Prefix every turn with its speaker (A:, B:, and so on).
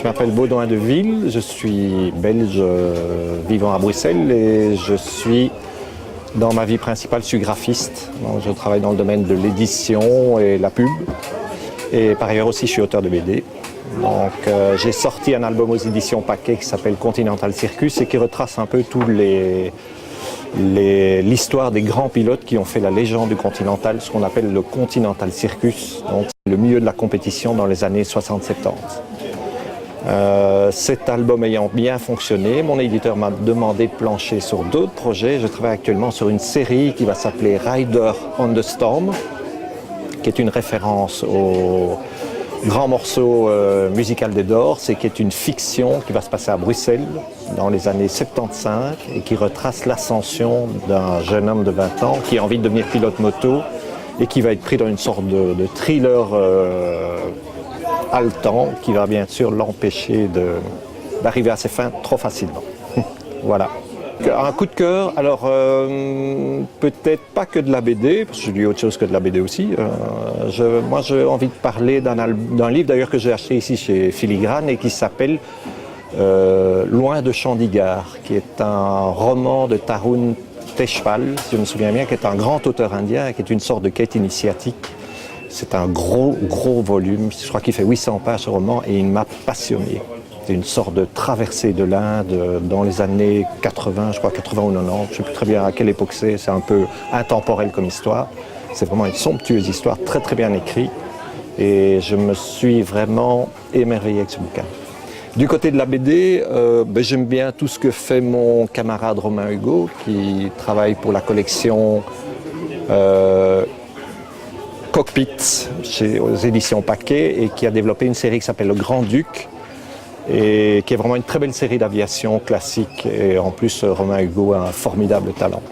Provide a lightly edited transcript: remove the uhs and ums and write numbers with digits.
A: Je m'appelle Baudouin de Ville, je suis belge vivant à Bruxelles et je suis, dans ma vie principale, je suis graphiste. Donc, je travaille dans le domaine de l'édition et la pub. Et par ailleurs aussi, je suis auteur de BD. Donc, j'ai sorti un album aux éditions Paquet qui s'appelle Continental Circus et qui retrace un peu tous l'histoire des grands pilotes qui ont fait la légende du Continental, ce qu'on appelle le Continental Circus, donc le milieu de la compétition dans les années 60-70. Cet album ayant bien fonctionné, mon éditeur m'a demandé de plancher sur d'autres projets. Je travaille actuellement sur une série qui va s'appeler Rider on the Storm, qui est une référence au grand morceau musical des Doors, et qui est une fiction qui va se passer à Bruxelles dans les années 75 et qui retrace l'ascension d'un jeune homme de 20 ans qui a envie de devenir pilote moto et qui va être pris dans une sorte de thriller haletant qui va bien sûr l'empêcher d'arriver à ses fins trop facilement. Voilà. Un coup de cœur, alors peut-être pas que de la BD, parce que je lis autre chose que de la BD aussi. Moi j'ai envie de parler d'un livre d'ailleurs que j'ai acheté ici chez Filigrane et qui s'appelle Loin de Chandigarh, qui est un roman de Tarun Tejpal, si je me souviens bien, qui est un grand auteur indien, qui est une sorte de quête initiatique. C'est un gros volume, je crois qu'il fait 800 pages ce roman et il m'a passionné. C'est une sorte de traversée de l'Inde dans les années 80, je crois 80 ou 90, je ne sais plus très bien à quelle époque c'est un peu intemporel comme histoire. C'est vraiment une somptueuse histoire, très bien écrite et je me suis vraiment émerveillé avec ce bouquin. Du côté de la BD, j'aime bien tout ce que fait mon camarade Romain Hugo qui travaille pour la collection Cockpit aux éditions Paquet et qui a développé une série qui s'appelle Le Grand-Duc et qui est vraiment une très belle série d'aviation classique et en plus Romain Hugo a un formidable talent.